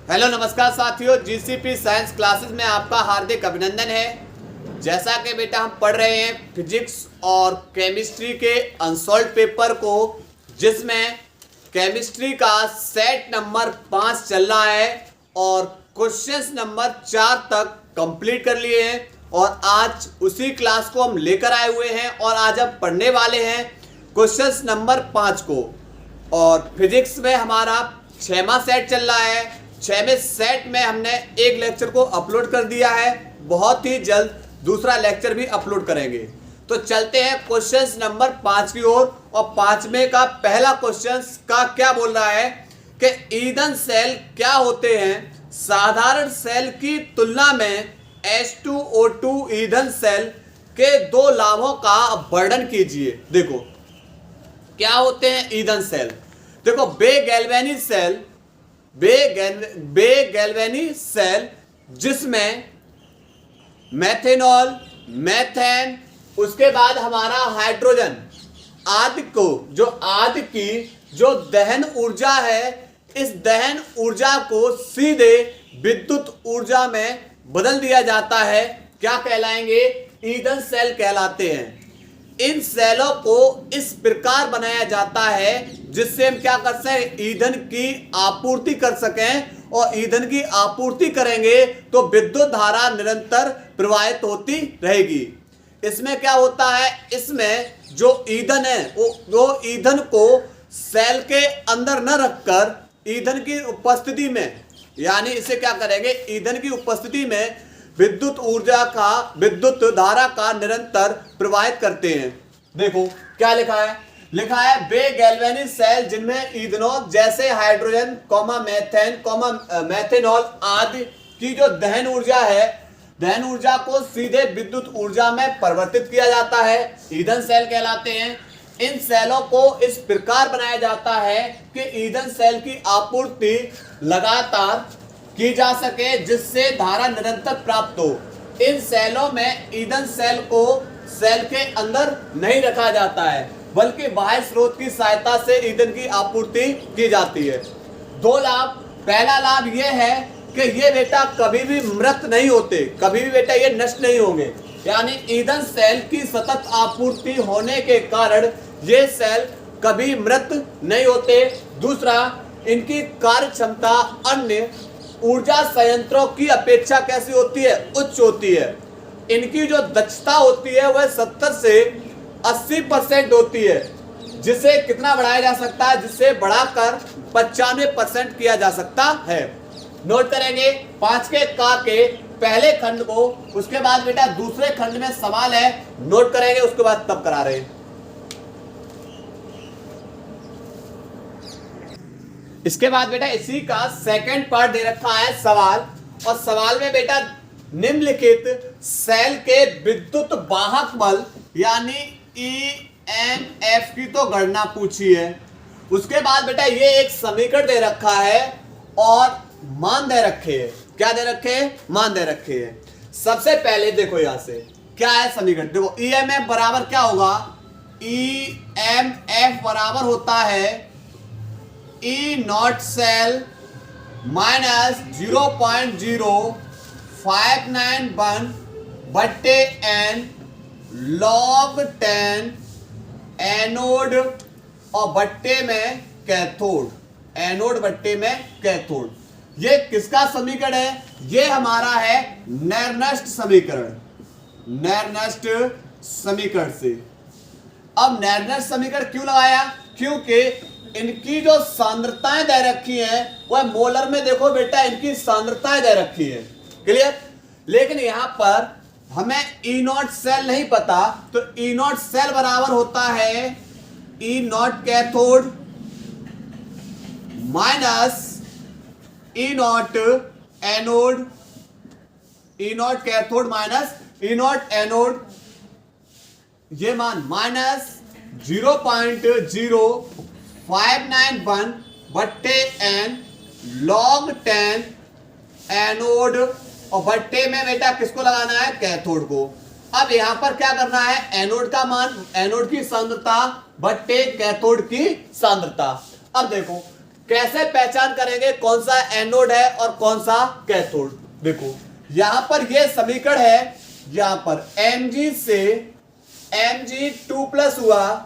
Hello नमस्कार साथियों, GCP science classes में आपका हार्दिक अभिनंदन है। जैसा कि बेटा हम पढ़ रहे हैं फिजिक्स और केमिस्ट्री के अनसॉल्व पेपर को, जिसमें केमिस्ट्री का सेट नंबर 5 चल रहा है और क्वेश्चंस नंबर 4 तक कंप्लीट कर लिए हैं। और आज उसी क्लास को हम लेकर आए हुए हैं और आज हम पढ़ने वाले हैं क्वेश्चंस नंबर 5 को। और फिजिक्स में हमारा 6वां सेट चल रहा है। 6वें सेट में हमने एक लेक्चर को अपलोड कर दिया है, बहुत ही जल्द दूसरा लेक्चर भी अपलोड करेंगे। तो चलते हैं क्वेश्चंस नंबर 5 की ओर। और 5वें का पहला क्वेश्चन का क्या बोल रहा है कि ईंधन सेल क्या होते हैं, साधारण सेल की तुलना में H2O2 ईंधन सेल के 2 लाभों का वर्णन कीजिए। देखो क्या होते हैं ईंधन सेल। देखो बे गैल्वेनी सेल जिसमें मेथेनॉल, मेथेन, उसके बाद हमारा हाइड्रोजन आदि की जो दहन ऊर्जा है, इस दहन ऊर्जा को सीधे विद्युत ऊर्जा में बदल दिया जाता है। क्या कहलाएंगे? ईंधन सेल कहलाते हैं। इन सेलों को इस प्रकार बनाया जाता है जिससे हम क्या कर सकें, ईंधन की आपूर्ति कर सकें। और ईंधन की आपूर्ति करेंगे तो विद्युत धारा निरंतर प्रवाहित होती रहेगी। इसमें क्या होता है, इसमें जो ईंधन है वो ईंधन को सेल के अंदर न रखकर ईंधन की उपस्थिति में, यानी इसे क्या करेंगे, ईंधन की उपस्थिति में विद्युत धारा का निरंतर प्रवाहित करते हैं। देखो क्या लिखा है बे गैल्वेनिक सेल जिनमें ईंधनों जैसे हाइड्रोजन, मेथेन, मेथेनॉल आदि की जो दहन ऊर्जा है, दहन ऊर्जा को सीधे विद्युत ऊर्जा में परिवर्तित किया जाता है, ईंधन सेल कहलाते हैं। इन सेलों को इस प्रकार बनाया जाता है कि ईंधन सेल की आपूर्ति लगातार की जा सके जिससे धारा निरंतर प्राप्त हो। इन सेलों में ईंधन सेल को सेल के अंदर नहीं रखा जाता है, बल्कि बाह्य स्रोत की सहायता से ईंधन की आपूर्ति की जाती है। 2 लाभ। पहला लाभ यह है कि ये बेटा कभी भी मृत नहीं होते, कभी भी बेटा ये नष्ट नहीं होंगे, यानी ईंधन सेल की सतत आपूर्ति होने के कारण ये सेल कभी मृत नहीं होते। दूसरा, इनकी कार्य क्षमता अन्य ऊर्जा संयंत्रों की अपेक्षा कैसी होती है, उच्च होती है। इनकी जो दक्षता होती है वह 70 से 80% होती है, जिसे कितना बढ़ाया जा सकता है, जिसे बढ़ाकर 95% किया जा सकता है। नोट करेंगे 5 के पहले खंड को, उसके बाद बेटा दूसरे खंड में सवाल है, नोट करेंगे, उसके बाद तब करा रहे हैं। इसके बाद बेटा इसी का सेकंड पार्ट दे रखा है सवाल। और सवाल में बेटा निम्नलिखित सेल के विद्युत वाहक बल यानी EMF की तो गणना पूछी है। उसके बाद बेटा ये एक समीकरण दे रखा है और मान दे रखे हैं। क्या दे रखे हैं? मान दे रखे हैं। सबसे पहले देखो यहां से क्या है समीकरण। देखो EMF बराबर क्या होगा, EMF बराबर होता है E नॉट सेल माइनस 0.0591 बट्टे N log 10 एनोड और बट्टे में कैथोड, एनोड बट्टे में कैथोड। ये किसका समीकरण है? ये हमारा है नेर्नस्ट समीकरण, नेर्नस्ट समीकरण से। अब नेर्नस्ट समीकरण क्यों लगाया? क्योंकि इनकी जो सांद्रताएं दे रखी हैं वह मोलर में, देखो बेटा इनकी सांद्रताएं दे रखी है, क्लियर। लेकिन यहां पर हमें ई नॉट सेल नहीं पता, तो ई नॉट सेल बराबर होता है E naught cathode minus E naught anode, E naught cathode minus E naught anode. ये मान माइनस 0.0591 बट्टे N log 10 एनोड और बट्टे में बेटा किसको लगाना है? कैथोड को। अब यहां पर क्या करना है, एनोड का मान, एनोड की सांद्रता बट्टे कैथोड की सांद्रता। अब देखो कैसे पहचान करेंगे कौन सा एनोड है और कौन सा कैथोड? देखो यहां पर ये समीकरण है, यहां पर Mg से Mg2+ हुआ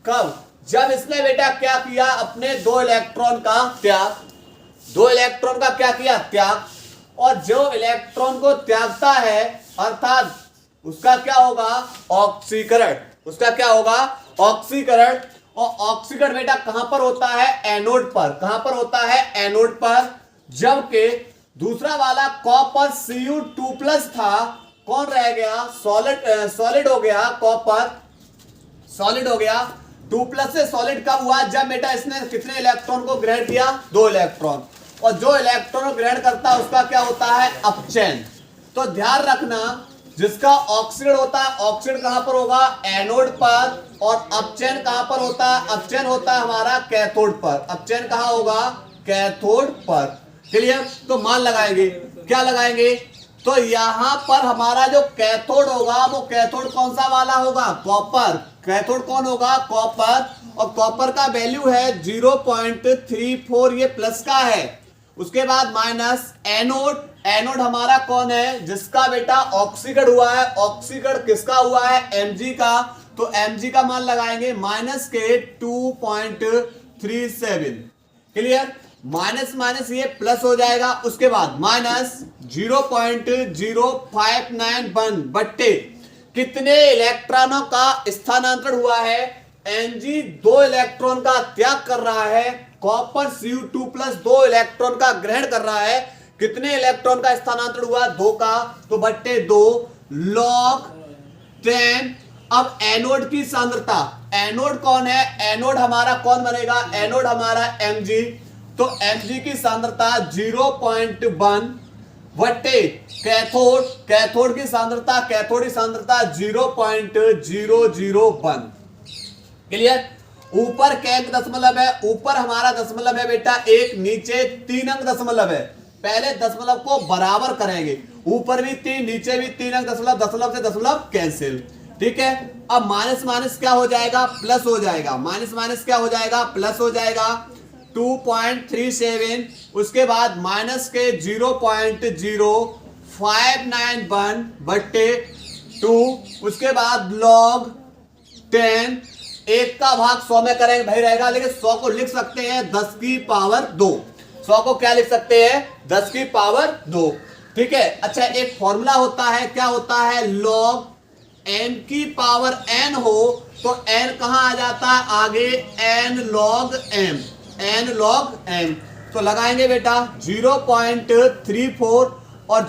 कब? जब इसने बेटा क्या किया, अपने 2 इलेक्ट्रॉन का त्याग, 2 इलेक्ट्रॉन का क्या किया? त्याग। और जो इलेक्ट्रॉन को त्यागता है अर्थात उसका क्या होगा? ऑक्सीकरण। उसका क्या होगा? ऑक्सीकरण। और ऑक्सीकरण बेटा कहां पर होता है? एनोड पर। कहां पर होता है? एनोड पर। जबकि दूसरा वाला कॉपर Cu2+ था, कौन रह गया? सॉलिड हो गया। कॉपर सॉलिड हो गया। 2+ से सॉलिड कब हुआ? जब बेटा इसने कितने इलेक्ट्रॉन को ग्रहण किया? 2 इलेक्ट्रॉन। और जो इलेक्ट्रॉन को ग्रहण करता है उसका क्या होता है? अपचयन। तो ध्यान रखना, जिसका ऑक्सीकरण होता है, ऑक्सीकरण कहां पर होगा? एनोड पर। और अपचयन कहां पर होता है? अपचयन होता है हमारा कैथोड पर। अपचयन कहां होगा? कैथोड पर। क्लियर? तो मान लगाएंगे, क्या लगाएंगे? तो यहां पर हमारा जो कैथोड होगा वो कैथोड कौन सा वाला होगा? कॉपर। कैथोड कौन होगा? कॉपर। और कॉपर का वैल्यू है 0.34, ये प्लस का है। उसके बाद माइनस एनोड। एनोड हमारा कौन है? जिसका बेटा ऑक्सीकरण हुआ है। ऑक्सीकरण किसका हुआ है? Mg का। तो Mg का मान लगाएंगे माइनस के 2.37। क्लियर? माइनस माइनस ये प्लस हो जाएगा। उसके बाद माइनस 0.0591 बट्टे कितने इलेक्ट्रॉनों का स्थानांतरण हुआ है? Mg 2 इलेक्ट्रॉन का त्याग कर रहा है, कॉपर Cu2+ 2 इलेक्ट्रॉन का ग्रहण कर रहा है। कितने इलेक्ट्रॉन का स्थानांतरण हुआ? 2 का। तो बट्टे 2 log 10। अब एनोड की सांद्रता, एनोड कौन है? एनोड हमारा कौन बनेगा? एनोड हमारा Mg। तो Mg की सांद्रता 0.1 बट्टे कैथोड, कैथोड की सांद्रता, कैथोड की सांद्रता 0.001। क्लियर? ऊपर क्या अंक दशमलव है? ऊपर हमारा दशमलव है बेटा 1, नीचे 3 अंक दशमलव है। पहले दशमलव को बराबर करेंगे, ऊपर भी 3 नीचे भी 3 अंक दशमलव, दशमलव से दशमलव कैंसिल। ठीक है? अब माइनस माइनस क्या हो जाएगा? प्लस हो जाएगा। माइनस माइनस क्या हो जाएगा? प्लस हो जाएगा। 2.37। उसके बाद माइनस के 0.0591 बट्टे 2। उसके बाद log 10। 1 का भाग 100 में करेंगे भाई रहेगा, लेकिन 100 को लिख सकते हैं 10 की पावर 2। 100 को क्या लिख सकते हैं? 10 की पावर 2। ठीक है? अच्छा, एक फॉर्मूला होता है, क्या होता है? log n की पावर n हो तो n कहां आ जाता है? आगे n log m। n log m तो लगाएंगे बेटा 0.34 और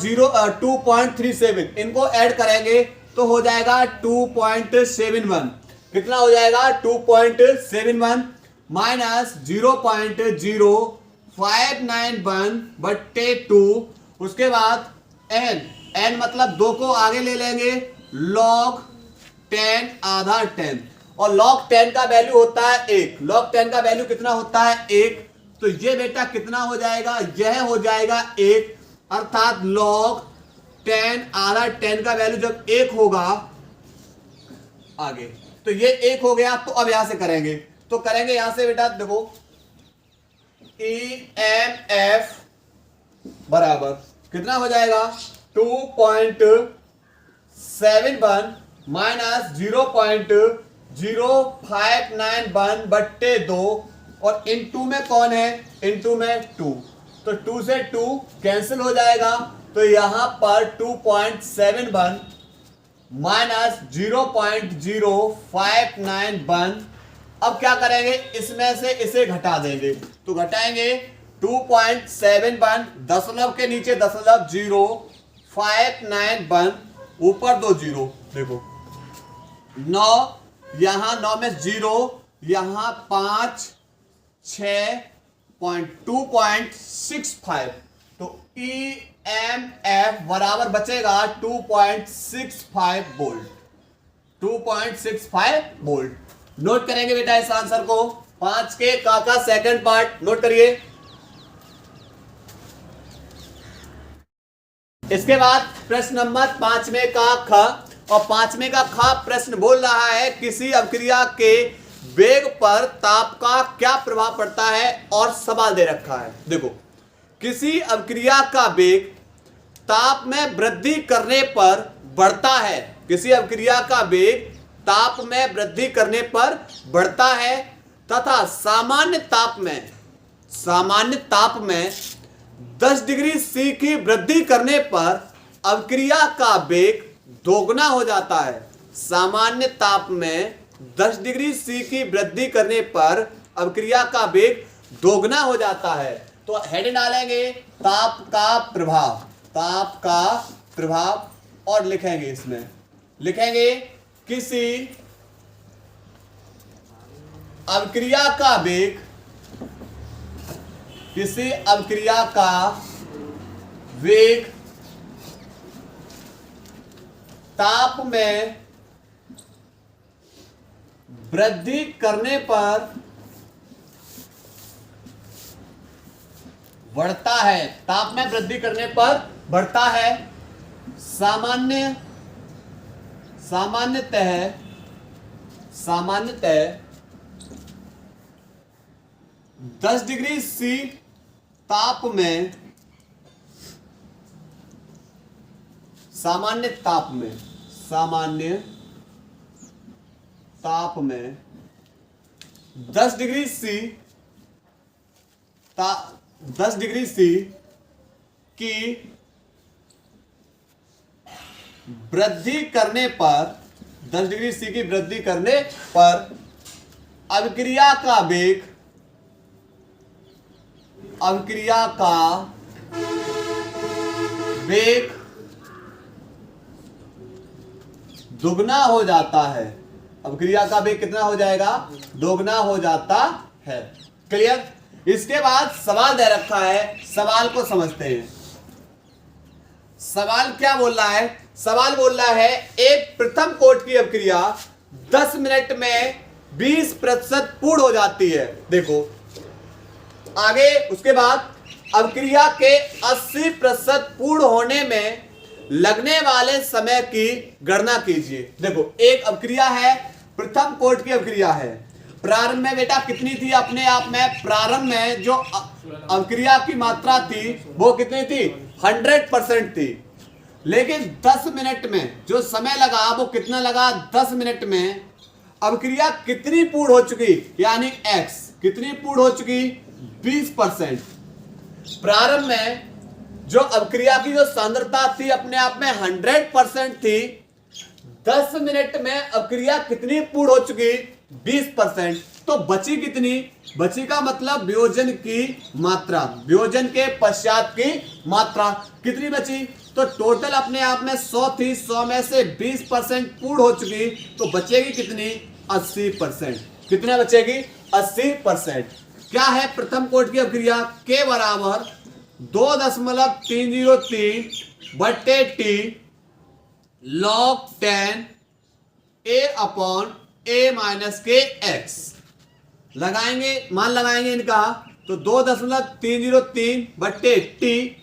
2.37, इनको ऐड करेंगे तो हो जाएगा 2.71। कितना हो जाएगा? 2.71 माइनस 0.0591 बट्टे 2। उसके बाद n, n मतलब 2 को आगे ले लेंगे, log 10 आधा 10। और log 10 का वैल्यू होता है 1। log 10 का वैल्यू कितना होता है? 1। तो ये बेटा कितना हो जाएगा? यह हो जाएगा 1। अर्थात log 10 आधा 10 का वैल्यू जब 1 होगा आगे, तो ये 1 हो गया। तो अब यहां से करेंगे, तो करेंगे यहां से बेटा, देखो EMF बराबर कितना हो जाएगा? 2.71 माइनस 0.0591 बट्टे 2। और इनटू में कौन है? इनटू में 2। तो 2 से 2 कैंसिल हो जाएगा। तो यहां पर 2.71 माइनस 0.0591। अब क्या करेंगे? इसमें से इसे घटा देंगे, तो घटाएंगे 2.71, दशमलव के नीचे दशमलव 0.591, ऊपर 2 जीरो। देखो 9, यहां 9 में 0, यहां 5, 6.2.65। तो EMF बराबर बचेगा 2.65 वोल्ट। 2.65 वोल्ट। नोट करेंगे बेटा इस आंसर को। 5 के का सेकंड पार्ट नोट करिए। इसके बाद प्रश्न नंबर 5वें का ख, और 5वें का ख प्रश्न बोल रहा है किसी अभिक्रिया के वेग पर ताप का क्या प्रभाव पड़ता है और सवाल दे रखा है। देखो, किसी अभिक्रिया का वेग ताप में वृद्धि करने पर बढ़ता है। किसी अभिक्रिया का वेग ताप में वृद्धि करने पर बढ़ता है तथा सामान्य ताप में 10 डिग्री सी की वृद्धि करने पर अभिक्रिया का वेग दोगुना हो जाता है। सामान्य ताप में 10 डिग्री सी की वृद्धि करने पर अभिक्रिया का वेग दोगुना हो जाता है। तो हेड डालेंगे ताप का प्रभाव और लिखेंगे, इसमें लिखेंगे किसी अभिक्रिया का वेग ताप में वृद्धि करने पर बढ़ता है। ताप में वृद्धि करने पर बढ़ता है। सामान्यतः 10 डिग्री सी ताप में सामान्य ताप में 10 डिग्री सी की वृद्धि करने पर 10 डिग्री सी की वृद्धि करने पर अभिक्रिया का वेग दुगना हो जाता है। अभिक्रिया का वेग कितना हो जाएगा? दोगुना हो जाता है। क्लियर? इसके बाद सवाल दे रखा है, सवाल को समझते हैं। सवाल क्या बोल रहा है? सवाल बोल रहा है एक प्रथम कोटि की अभिक्रिया 10 मिनट में 20% पूर्ण हो जाती है। देखो आगे, उसके बाद अभिक्रिया के 80% पूर्ण होने में लगने वाले समय की गणना कीजिए। देखो, एक अभिक्रिया है, प्रथम कोटि की अभिक्रिया है। प्रारंभ में बेटा कितनी थी? अपने आप में प्रारंभ में जो अभिक्रिया की मात्रा थी वो कितनी थी? 100% थी। लेकिन 10 मिनट में जो समय लगा वो कितना लगा? 10 मिनट में अभिक्रिया कितनी पूर्ण हो चुकी? यानी x कितनी पूर्ण हो चुकी? 20%। प्रारंभ में जो अभिक्रिया की जो सांद्रता थी अपने आप में 100% थी। 10 मिनट में अभिक्रिया कितनी पूर्ण हो चुकी? 20%। तो बची कितनी? बची का मतलब वियोजन की मात्रा, वियोजन के पश्चात की मात्रा कितनी बची? तो टोटल अपने आप में 100 थी, 100 में से 20% पूर्ण हो चुकी, तो बचेगी कितनी? 80%। कितना बचेगी? 80%। क्या है प्रथम कोटि की अभिक्रिया? के बराबर 2.303 बट्टे टी log 10 a/a-k x लगाएंगे, मान लगाएंगे इनका। तो 2.303 बट्टे टी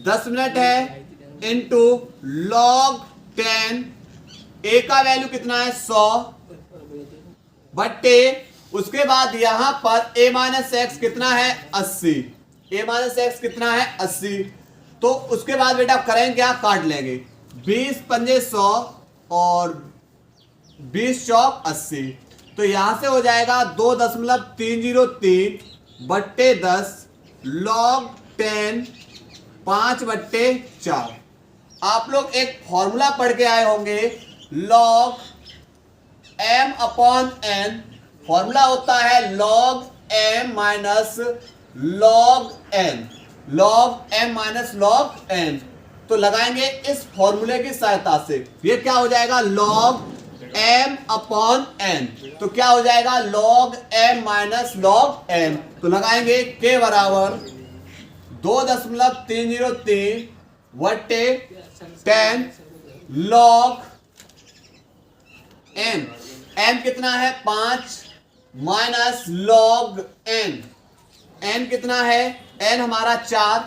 10 मिनट है इंटू log 10 a का वैल्यू कितना है? 100 बट्टे, उसके बाद यहां पर a-x कितना है? 80। a-x कितना है? 80। तो उसके बाद बेटा करेंगे क्या? काट लेंगे। 20 पंजे 100 और 20 चौक 80। तो यहां से हो जाएगा 2.303 बट्टे 10 log 10 5 बट्टे 4। आप लोग एक फॉर्मूला पढ़ के आए होंगे, log m/n। फॉर्मूला होता है log m minus log n, log m minus log n। तो लगाएंगे इस फॉर्मूले की सहायता से। ये क्या हो जाएगा? log m/n। तो क्या हो जाएगा? log m minus log n। तो लगाएंगे k बराबर 2.303 बट्टे 10 log m। m कितना है? 5 माइनस log n। n कितना है? n हमारा 4,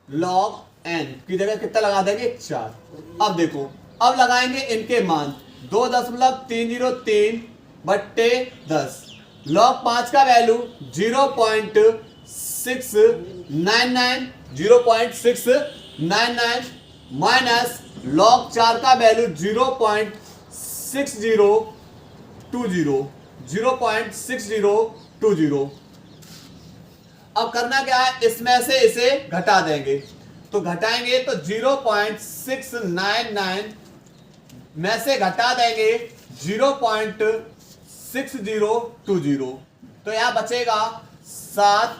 log n की जगह कितना लगा देंगे? 4। अब देखो, अब लगाएंगे इनके मान। 2.303 बट्टे 10। log 5 का वैल्यू 0.699 0.699 माइनस log 4 का वैल्यू 0.6020 0.6020। अब करना क्या है, इसमें से इसे घटा देंगे, तो घटाएंगे तो 0.699 में से घटा देंगे 0.6020, तो यहां बचेगा 7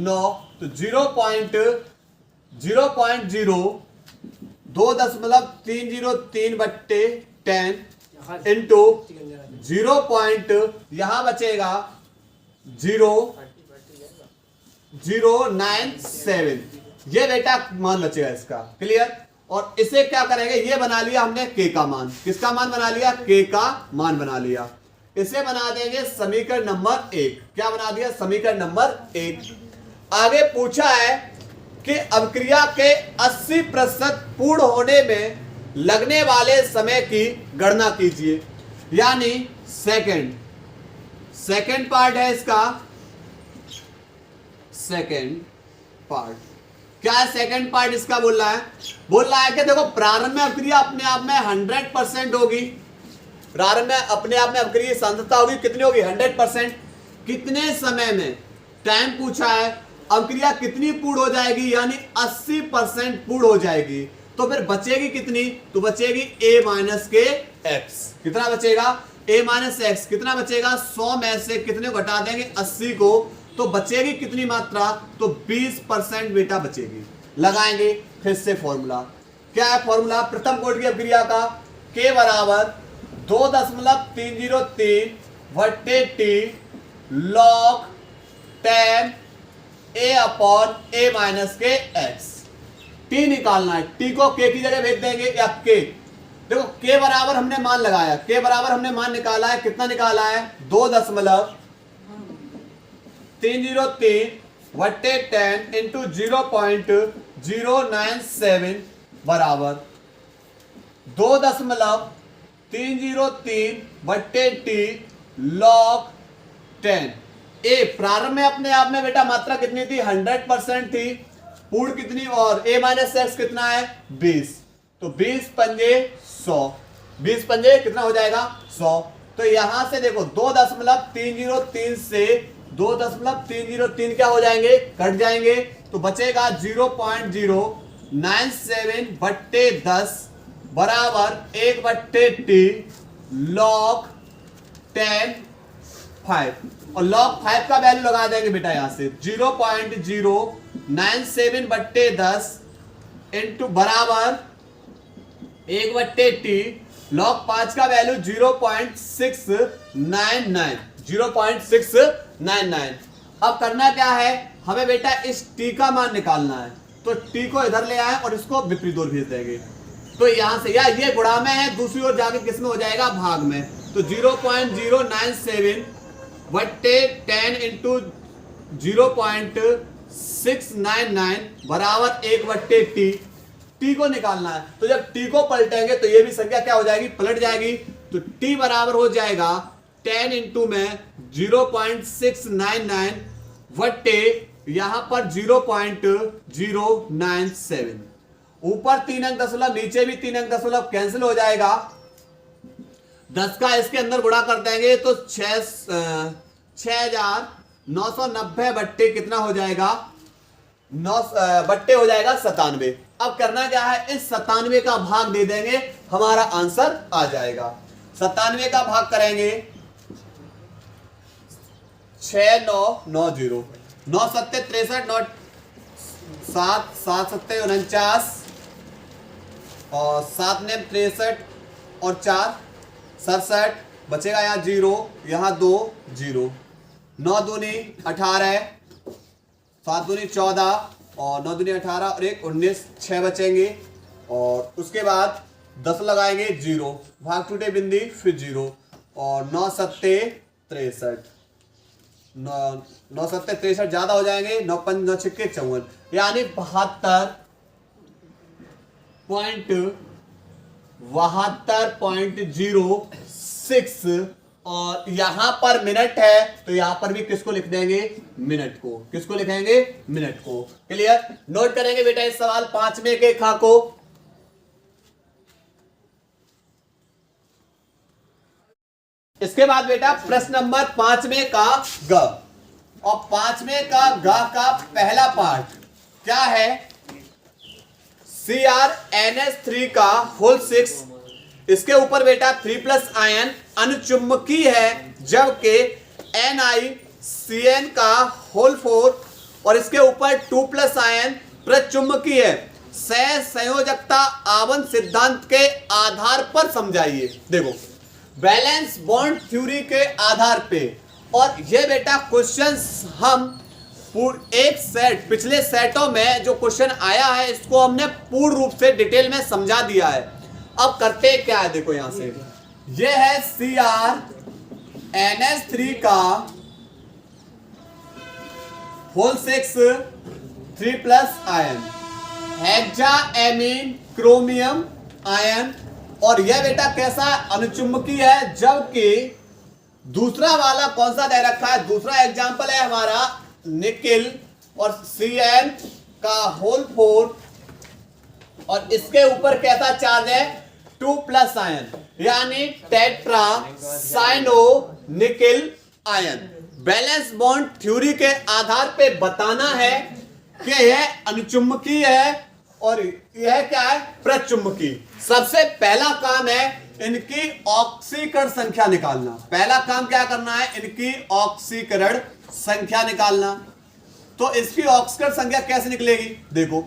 9, तो 0.0 बट्टे 10 इंटू 0. बचेगा 0.097, ये बेटा मान बचेगा इसका। क्लियर। और इसे क्या करेंगे, ये बना लिया हमने के का मान। किसका मान बना लिया, के का मान बना लिया। इसे बना देंगे समीकरण नंबर 1। क्या बना दिया, समीकरण नंबर 1। आगे पूछा है कि अभिक्रिया के 80% पूर्ण होने में लगने वाले समय की गणना कीजिए, यानी सेकंड पार्ट है इसका। सेकंड पार्ट क्या है, सेकंड पार्ट इसका बोल रहा है कि देखो प्रारंभ में अभिक्रिया अपने आप में 100% होगी। प्रारंभ में अपने आप में अभिक्रिया सांद्रता होगी, कितनी होगी, 100%। कितने समय में, टाइम पूछा है, अभिक्रिया कितनी पूर्ण हो जाएगी, यानी 80% पूर्ण हो जाएगी। तो फिर बचेगी कितनी, तो बचेगी a माइनस के एक्स। कितना बचेगा, a माइनस एक्स। कितना बचेगा, 100 में से कितने को घटा देंगे, 80 को, तो बचेगी कितनी मात्रा, तो 20% बेटा बचेगी। लगाएंगे फिर से फॉर्मूला। क्या है फॉर्मूला, प्रथम कोटि की अभिक्रिया का k बराबर 2.303 बट्टे T log 10 a upon a minus के एक्स। टी निकालना है, टी को के की जगह भेज देंगे, या के, देखो के बराबर हमने मान लगाया, के बराबर हमने मान निकाला है, कितना निकाला है, 2.303 बट्टे 10 इंटू 0.097 बराबर 2.303 बट्टे टी log 10। ए प्रारंभ में अपने आप में बेटा मात्रा कितनी थी, 100% थी। पूर्ण कितनी, और a माइनस एक्स कितना है, 20। तो 20 पंजे 100, 20 पंजे कितना हो जाएगा, 100। तो यहां से देखो 2.303 से 2.303 क्या हो जाएंगे, कट जाएंगे, तो बचेगा 0.097 बट्टे 10 बराबर 1 बट्टे टी log 10 5। और log 5 का वैल्यू लगा देंगे बेटा यहां से 0.097 बट्टे 10 इंटू बराबर 1 बट्टे टी log 5 का वैल्यू 0.699। अब करना क्या है, हमें बेटा इस टी का मान निकालना है, तो टी को इधर ले आए और इसको विपरीत ओर भेज देंगे। तो यहां से, या ये गुणा में है, दूसरी ओर जाके किस में हो जाएगा, भाग में। तो 0.097 बट्टे 10 इंटू 0.699 बराबर 1 बट्टे टी। टी को निकालना है, तो जब टी को पलटेंगे तो ये भी संख्या क्या हो जाएगी, पलट जाएगी। तो टी बराबर हो जाएगा 10 इंटू में 0.699 बट्टे यहां पर 0.097। ऊपर 3 अंक दशमलव, नीचे भी 3 अंक दशमलव, कैंसिल हो जाएगा। 10 का इसके अंदर गुणा कर देंगे तो 6990 बट्टे कितना हो जाएगा, 9 बट्टे हो जाएगा 97। अब करना क्या है, इस 97 का भाग दे देंगे, हमारा आंसर आ जाएगा। 97 का भाग करेंगे 6990, 9 सत्ते 63, 7 7 सत्ते 49, और 7 ने 63 और 4 67, बचेगा यहाँ 0, यहाँ 2 0, 9 दूनी 18, 7 दूनी 14, और 9 दूनी 18 और 1 19, 6 बचेंगे। और उसके बाद 10 लगाएंगे 0, भाग टूटे बिंदी फिर 0, और 9 सत्ते 63, 9 सत्ते 63 ज्यादा हो जाएंगे, 9 5 9 6 54, यानी 72.06 और यहां पर मिनट है तो यहां पर भी किसको लिख देंगे, मिनट को। किसको लिखेंगे, मिनट को। क्लियर, नोट करेंगे बेटा इस सवाल 5 में के खा को। इसके बाद बेटा प्रश्न नंबर 5 में का ग, और 5 में का ग का पहला पार्ट क्या है, CrNH3 का होल 6, इसके ऊपर बेटा 3+ आयन अनुचुंबकीय है, जबकि NiCN का होल 4 और इसके ऊपर 2+ आयन प्रचुंबकीय है। सह संयोजकता आवन सिद्धांत के आधार पर समझाइए। देखो बैलेंस बॉन्ड थ्योरी के आधार पे, और ये बेटा क्वेश्चंस हम एक सेट पिछले सेटों में जो क्वेश्चन आया है इसको हमने पूर्ण रूप से डिटेल में समझा दिया है। अब करते क्या है, देखो यहां से ये है CrNH3 का होल 6 3+ आयन, हेक्साएमीन क्रोमियम आयन, और यह बेटा कैसा अनुचुंबकीय है, जबकि दूसरा वाला कौन सा दे रखा है, दूसरा एग्जांपल है हमारा निकिल और Cn का होल 4 और इसके ऊपर कैसा चार्ज है 2+ आयन, यानी tetra cyano nickel ion. Valence bond theory के आधार पे बताना है कि यह अनुचुंबकीय है और यह क्या है, प्रचुंबकीय। सबसे पहला काम है इनकी ऑक्सीकरण संख्या निकालना। पहला काम क्या करना है, इनकी ऑक्सीकरण संख्या निकालना। तो इसकी ऑक्सीकरण संख्या कैसे निकलेगी, देखो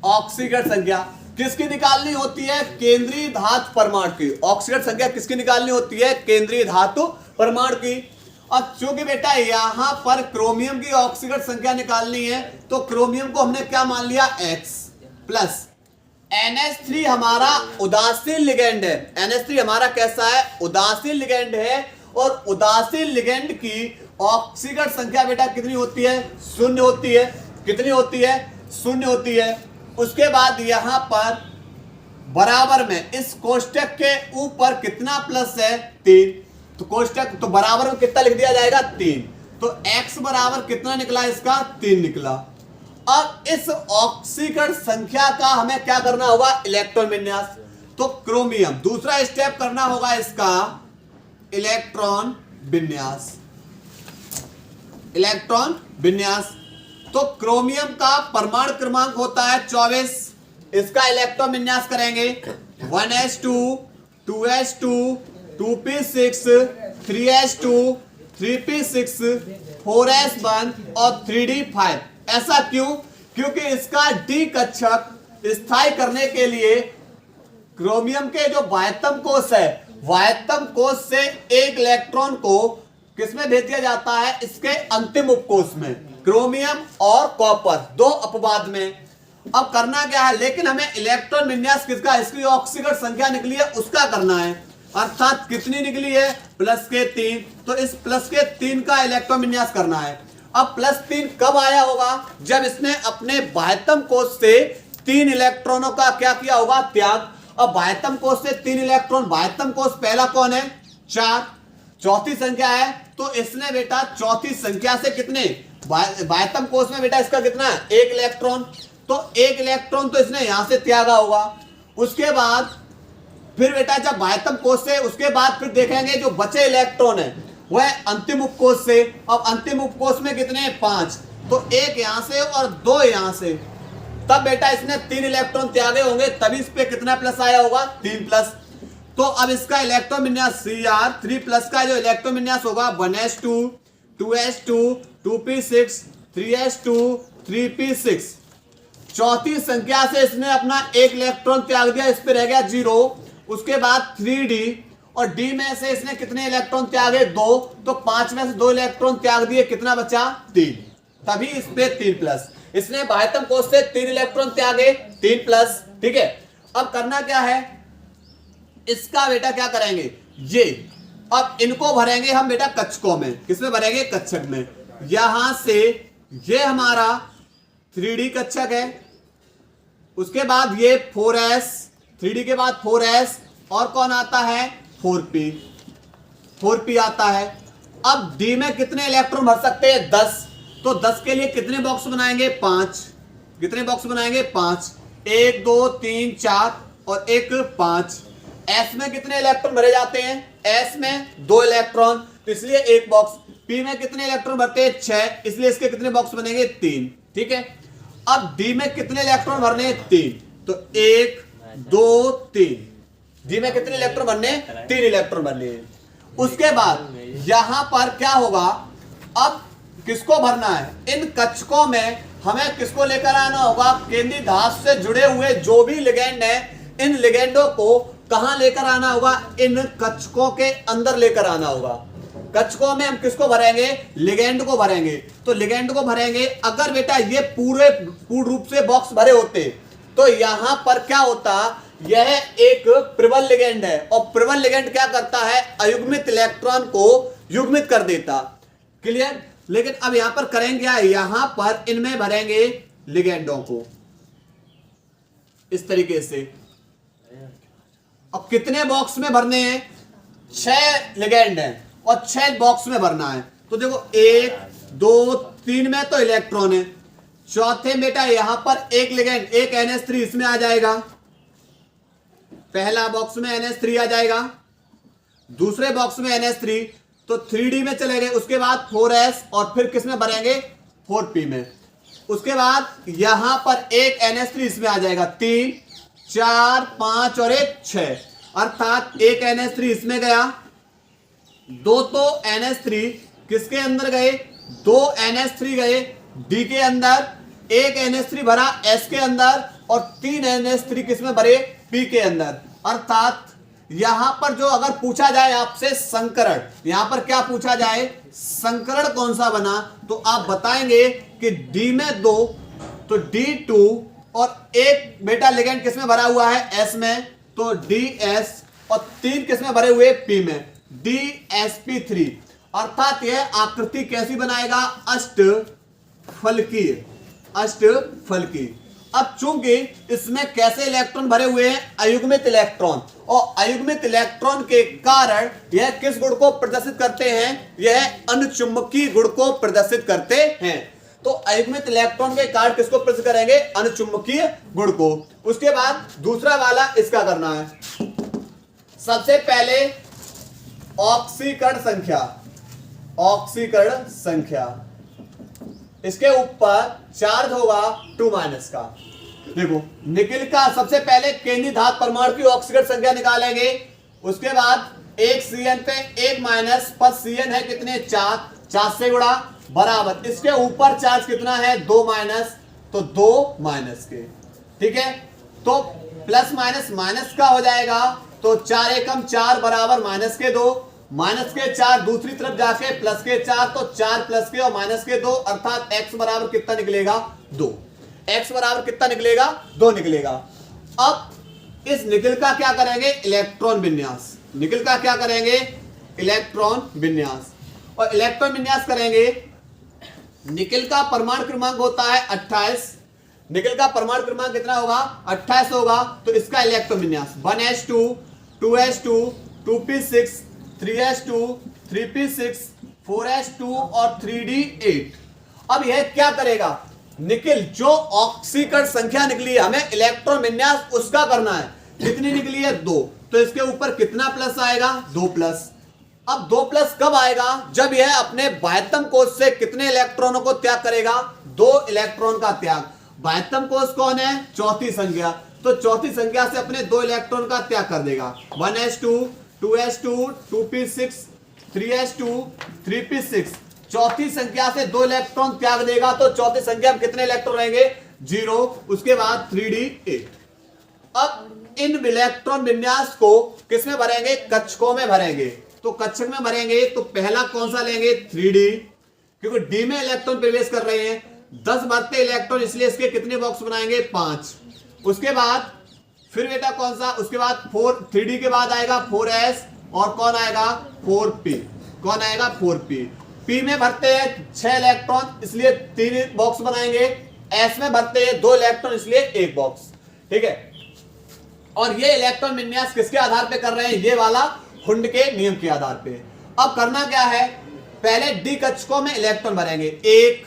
ऑक्सीकरण संख्या किसकी निकालनी होती है, केंद्रीय धातु परमाणु की। ऑक्सीकरण संख्या किसकी निकालनी होती है, केंद्रीय धातु परमाणु की। अब चूंकि बेटा यहां पर क्रोमियम की ऑक्सीकरण संख्या निकालनी है तो क्रोमियम को हमने क्या मान लिया, X प्लस NH3 हमारा उदासीन लिगेंड है। NH3 हमारा कैसा है, उदासीन लिगेंड है, और उदासीन लिगेंड की ऑक्सीकरण संख्या बेटा कितनी होती है, 0 होती है। कितनी होती है, 0 होती है। उसके बाद यहां पर बराबर में इस कोष्टक के ऊपर कितना प्लस है, 3, तो कोष्टक तो बराबर में कितना लिख दिया जाएगा, 3। तो X बराबर कितना निकला, इसका 3 निकला। अब इस ऑक्सीकरण संख्या का हमें क्या करना होगा, इलेक्ट्रॉन विन्यास। तो क्रोमियम दूसरा स्टेप करना होगा इसका इलेक्ट्रॉन विन्यास। इलेक्ट्रॉन विन्यास, तो क्रोमियम का परमाणु क्रमांक होता है 24, इसका इलेक्ट्रॉन विन्यास करेंगे 1s2 2s2 2p6 3s2 3p6 4s1 और 3d5। ऐसा क्यों, क्योंकि इसका डी कक्षक स्थायी करने के लिए क्रोमियम के जो बाह्यतम कोष है, बाह्यतम कोष से एक इलेक्ट्रॉन को किसमें भेज दिया जाता है, इसके अंतिम उपकोष में, क्रोमियम और कॉपर 2 अपवाद में। अब करना क्या है, लेकिन हमें इलेक्ट्रॉन विन्यास किसका, इसकी ऑक्सीकरण संख्या निकली है उसका करना है, अर्थात कितनी निकली है, +3। तो इस +3 का इलेक्ट्रॉन विन्यास करना है। अब +3 कब आया होगा, जब इसने अपने बाह्यतम कोष से 3 इलेक्ट्रॉनों का क्या किया होगा, त्याग। अब बाह्यतम कोष से 3 इलेक्ट्रॉन, बाह्यतम कोष पहला कौन है, 4, चौथी संख्या है, तो इसने बेटा चौथी संख्या से कितने, बाह्यतम कोष में बेटा इसका कितना है, 1 इलेक्ट्रॉन, तो 1 इलेक्ट्रॉन तो इसने यहां से त्यागा होगा। उसके बाद फिर बेटा जब बाह्यतम कोष से, उसके बाद फिर देखेंगे जो बचे इलेक्ट्रॉन है वह अंतिम उपकोष से। अब अंतिम उपकोष में कितने, 5, तो 1 यहां से और 2 यहां से, तब बेटा इसने 3 इलेक्ट्रॉन त्यागे होंगे, तभी इस पे कितना प्लस आया होगा, 3+। तो अब इसका इलेक्ट्रॉन विन्यास Cr3+ का जो इलेक्ट्रॉन विन्यास होगा 1s2 2s2 2p6 3s2 3p6। चौथी संख्या से इसने अपना 1 इलेक्ट्रॉन त्याग दिया, इस पे रह गया 0। उसके बाद 3d, और d में से इसने कितने इलेक्ट्रॉन त्यागे, 2, तो 5 में से 2 इलेक्ट्रॉन त्याग दिए, कितना बचा, 3, तभी इस पे 3+। इसने बाह्यतम कोष से 3 इलेक्ट्रॉन त्यागे, 3+। ठीक है, अब करना क्या है, इसका बेटा क्या करेंगे, ये अब इनको भरेंगे हम बेटा कक्षकों में। किसमें भरेंगे, कक्षक में। यहां से ये हमारा 3d कक्षक है, उसके बाद ये 4s, 3d के बाद 4s, और कौन आता है, 4p। 4p आता है। अब d में कितने इलेक्ट्रॉन भर सकते हैं? 10। तो 10 के लिए कितने बॉक्स बनाएंगे? 5। कितने बॉक्स बनाएंगे? 5। 1 2 3 4 और एक 5। s में कितने इलेक्ट्रॉन भरे जाते हैं? s में 2 इलेक्ट्रॉन, तो इसलिए एक बॉक्स। p में कितने इलेक्ट्रॉन भरते हैं? 6, इसलिए इसके कितने बॉक्स बनेंगे? 3। ठीक है। अब d में कितने इलेक्ट्रॉन भरने हैं? 3, तो 1 2 3। डी में कितने इलेक्ट्रॉन भरने? 3 इलेक्ट्रॉन भरने हैं। उसके बाद यहां पर क्या होगा? अब किसको भरना है? इन कक्षकों में हमें किसको लेकर आना होगा? केंद्रीय धातु से जुड़े हुए जो भी लिगेंड है, इन लिगेंडों को कहां लेकर आना होगा? इन कक्षकों के अंदर लेकर आना होगा। कक्षकों में हम किसको भरेंगे? लिगेंड को भरेंगे। तो लिगेंड को भरेंगे। अगर बेटा ये पूर्ण रूप से बॉक्स भरे होते तो यहां पर क्या होता? यह एक प्रबल लिगेंड है और प्रबल लिगेंड क्या करता है? अयुग्मित इलेक्ट्रॉन को युग्मित कर देता। क्लियर? लेकिन अब यहां पर करेंगे क्या? यहां पर इनमें भरेंगे लिगेंडों को इस तरीके से। अब कितने बॉक्स में भरने हैं? 6 लिगेंड हैं और 6 बॉक्स में भरना है। तो देखो 1 2 3 में तो इलेक्ट्रॉन है। चौथे बेटा यहां पर एक लिगेंड, एक NH3 इसमें आ जाएगा। पहला बॉक्स में NH3 आ जाएगा, दूसरे बॉक्स में NH3, तो 3D में चले गए। उसके बाद 4s और फिर किस में भरेंगे? 4p में। उसके बाद यहां पर एक NH3 इसमें आ जाएगा। 3 4 5 और एक 6, अर्थात एक NH3 इसमें गया, 2 तो NH3 किसके अंदर गए? 2 NH3 गए D के अंदर, एक NH3 भरा S के अंदर और 3 NH3 किसमें भरे? P के अंदर। अर्थात यहां पर जो अगर पूछा जाए आपसे संकरण, यहां पर क्या पूछा जाए? संकरण कौन सा बना? तो आप बताएंगे कि D में 2, तो D2 और एक बेटा लिगेंड किसमें भरा हुआ है? S में, तो DS और 3 किसमें भरे हुए? P में, DsP3। अर्थात यह आकृति कैसी बनाएगा? अष्टफलकीय। अष्टफलकीय। अब चूंकि इसमें कैसे इलेक्ट्रॉन भरे हुए हैं? अयुग्मित इलेक्ट्रॉन, और अयुग्मित इलेक्ट्रॉन के कारण यह किस गुण को प्रदर्शित करते हैं? यह अनुचुंबकीय गुण को प्रदर्शित करते हैं। तो अयुग्मित इलेक्ट्रॉन के कारण किसको प्रदर्शित करेंगे? अनुचुंबकीय गुण को। उसके बाद दूसरा वाला इसका करना है। सबसे पहले ऑक्सीकरण संख्या, ऑक्सीकरण संख्या, इसके ऊपर चार्ज होगा 2- का। देखो निकिल का सबसे पहले केंद्रीय धातु परमाणु की ऑक्सीकरण संख्या निकालेंगे। उसके बाद एक Cn पे 1- पर Cn है कितने? 4, 4 से गुणा बराबर इसके ऊपर चार्ज कितना है? 2-, तो 2- के। ठीक है, तो प्लस माइनस माइनस का हो जाएगा, तो 4 एकम 4 बराबर -2, -4 दूसरी तरफ जाके +4, तो 4 प्लस के और -2, अर्थात x बराबर कितना निकलेगा? 2। x बराबर कितना निकलेगा? 2 निकलेगा। अब इस निकिल का क्या करेंगे? इलेक्ट्रॉन विन्यास। निकिल का क्या करेंगे? इलेक्ट्रॉन विन्यास। और इलेक्ट्रॉन विन्यास करेंगे। निकिल का परमाणु क्रमांक होता है 28। निकिल का परमाणु क्रमांक कितना होगा? 28 होगा। तो इसका इलेक्ट्रॉन विन्यास 1s2 2s2 2p6 3s2 3p6 4s2 और 3d8। अब यह क्या करेगा? निकिल जो ऑक्सीकरण संख्या निकली है, हमें इलेक्ट्रॉन विन्यास उसका करना है। कितनी निकली है? 2। तो इसके ऊपर कितना प्लस आएगा? 2+। अब 2+ कब आएगा? जब यह अपने बाह्यतम कोश से कितने इलेक्ट्रॉनों को त्याग करेगा? 2 इलेक्ट्रॉन का त्याग। बाह्यतम कोश कौन है? चौथी संख्या। तो चौथी संख्या से अपने 2 इलेक्ट्रॉन का त्याग कर देगा। 1s2 2s2 2p6 3s2 3p6, चौथी संख्या से 2 इलेक्ट्रॉन त्याग देगा, तो चौथी संख्या में कितने इलेक्ट्रॉन रहेंगे? 0। उसके बाद 3d8। अब इन इलेक्ट्रॉन विन्यास को किसमें भरेंगे? कक्षकों में भरेंगे। तो कक्षक में भरेंगे तो पहला कौन सा लेंगे? 3d, क्योंकि d में इलेक्ट्रॉन प्रवेश कर रहे हैं। 10 भरते इलेक्ट्रॉन, इसलिए इसके कितने बॉक्स बनाएंगे? 5। उसके बाद फिर बेटा कौन सा? उसके बाद 3d के बाद आएगा 4s और कौन आएगा? 4p। कौन आएगा? 4p। p में भरते हैं 6 इलेक्ट्रॉन, इसलिए 3 बॉक्स बनाएंगे। s में भरते हैं 2 इलेक्ट्रॉन, इसलिए 1 बॉक्स। ठीक है, और ये इलेक्ट्रॉन विन्यास किसके आधार पे कर रहे हैं? ये वाला हुंड के नियम के आधार पे। अब करना क्या है, पहले डी कक्षकों में इलेक्ट्रॉन भरेंगे, 1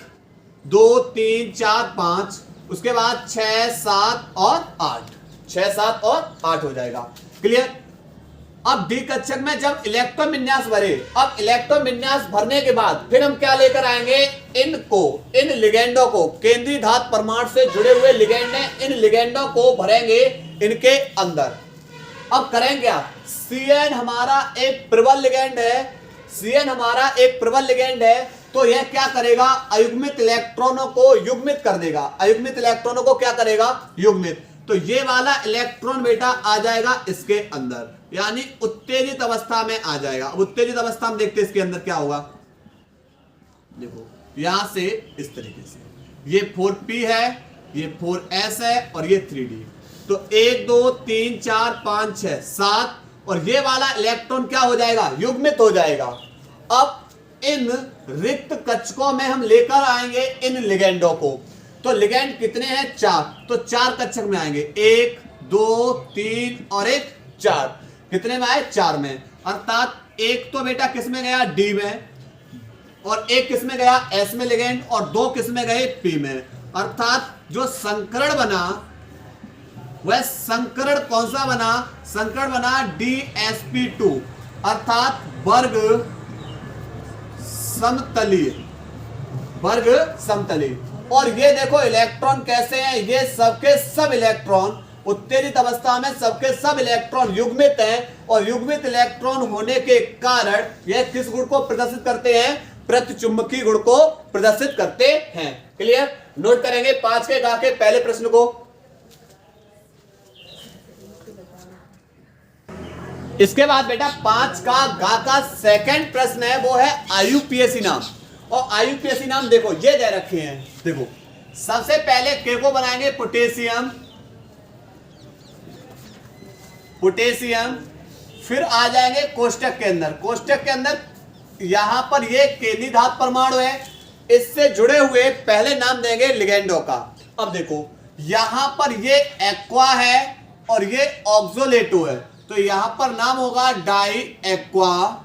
2 3 4 5, उसके बाद 6 7 और 8, 6 7 और 8 हो जाएगा। क्लियर। अब डी कक्षक में जब इलेक्ट्रॉन विन्यास भरे, अब इलेक्ट्रॉन विन्यास भरने के बाद फिर हम क्या लेकर आएंगे, इन लिगेंडों को, केंद्रीय धातु परमाणु से जुड़े हुए लिगेंड हैं, इन लिगेंडों को भरेंगे इनके अंदर। अब करेंगे क्या, Cn हमारा एक प्रबल लिगेंड है, Cn हमारा एक प्रबल लिगेंड है, तो यह क्या करेगा, अयुग्मित इलेक्ट्रॉनों को युग्मित कर देगा, अयुग्मित इलेक्ट्रॉनों को क्या करेगा, युग्मित। तो ये वाला इलेक्ट्रॉन बेटा आ जाएगा इसके अंदर, यानी उत्तेजित अवस्था में आ जाएगा। अब उत्तेजित अवस्था में देखते हैं इसके अंदर क्या होगा, देखो यहां से इस तरीके से, ये 4p है, ये 4s है और ये 3d। तो 1 2 3 4 5 6 7, और ये वाला इलेक्ट्रॉन क्या हो जाएगा, युग्मित हो जाएगा। अब इन रिक्त कक्षकों में हम लेकर आएंगे इन लिगेंडों को। तो लिगेंड कितने हैं, 4, तो 4 कक्षक में आएंगे, 1 2 3 और 1 4। कितने में आए, 4 में। अर्थात एक तो बेटा किस में गया, डी में, और एक किस में गया, एस में लिगेंड, और 2 किस में गए, पी में। अर्थात जो संकरण बना वह संकरण कौन सा बना, संकरण बना DsP2, अर्थात वर्ग समतलीय, वर्ग समतलीय। और ये देखो इलेक्ट्रॉन कैसे हैं, ये सबके सब इलेक्ट्रॉन उत्तेजित अवस्था में सबके सब इलेक्ट्रॉन युग्मित हैं, और युग्मित इलेक्ट्रॉन होने के कारण यह किस गुण को प्रदर्शित करते हैं, प्रतिचुंबकीय गुण को प्रदर्शित करते हैं। क्लियर। नोट करेंगे 5 के गा के पहले प्रश्न को। इसके बाद बेटा 5 का गा का सेकंड प्रश्न है, वो है आयुपीएसी नाम। और आयुपीएसी नाम देखो ये दे रखे हैं, देखो सबसे पहले के को बनाएंगे पोटेशियम, पोटेशियम, फिर आ जाएंगे कोष्टक के अंदर, कोष्टक के अंदर यहां पर ये केंद्रीय धातु परमाणु है, इससे जुड़े हुए पहले नाम देंगे लिगेंडों का। अब देखो यहां पर ये एक्वा है और ये ऑक्सोलेटो है, तो यहां पर नाम होगा डाई एक्वा,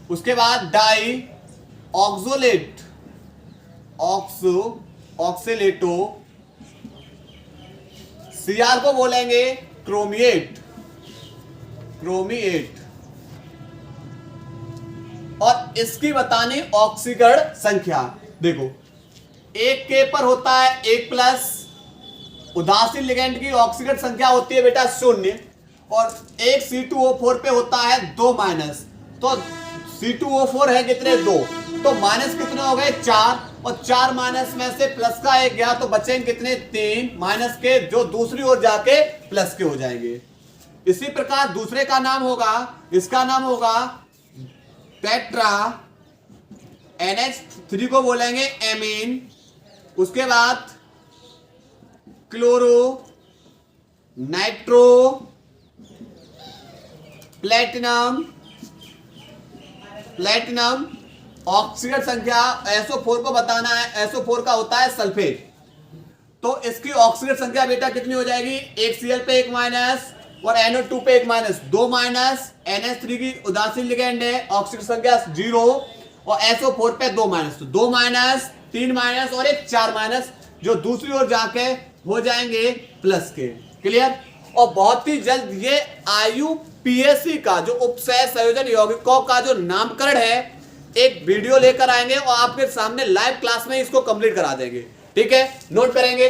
उसके बाद डाई ऑक्सोलेट, ऑक्सोलेटो, सीआर को बोलेंगे क्रोमिएट, क्रोमिएट, और इसकी बतानी ऑक्सीकरण संख्या। देखो एक के पर होता है 1+, उदासीन लिगेंड की ऑक्सीकरण संख्या होती है बेटा 0, और एक C2O4 पे होता है 2-, तो C2O4 है कितने, 2, तो माइनस कितने हो गए, 4, और 4 माइनस में से प्लस का 1 गया तो बचेंगे कितने, 3, माइनस के जो दूसरी ओर जाके प्लस के हो जाएंगे। इसी प्रकार दूसरे का नाम होगा, इसका नाम होगा टेट्रा, NH3 को बोलेंगे एमीन, उसके बाद क्लोरो, नाइट्रो, प्लेटिनम, प्लेटिनम, ऑक्सीकरण संख्या SO4 को बताना है, SO4 का होता है सल्फेट, तो इसकी ऑक्सीकरण संख्या बेटा कितनी हो जाएगी, एक Cl पे 1- और NO2 पे 1-, 2-, NH3 की उदासीन लिगेंड है, ऑक्सीकरण संख्या 0, और SO4 पे 2-, तो 2-, 3- और एक 4-, जो दूसरी ओर जाके हो जाएंगे प्लस के। क्लियर। और बहुत ही जल्द ये आयुपीएसी का जो उपसय संयोजन यौगिकों का जो नामकरण है एक वीडियो लेकर आएंगे और आपके सामने लाइव क्लास में इसको कंप्लीट करा देंगे। ठीक है, नोट करेंगे।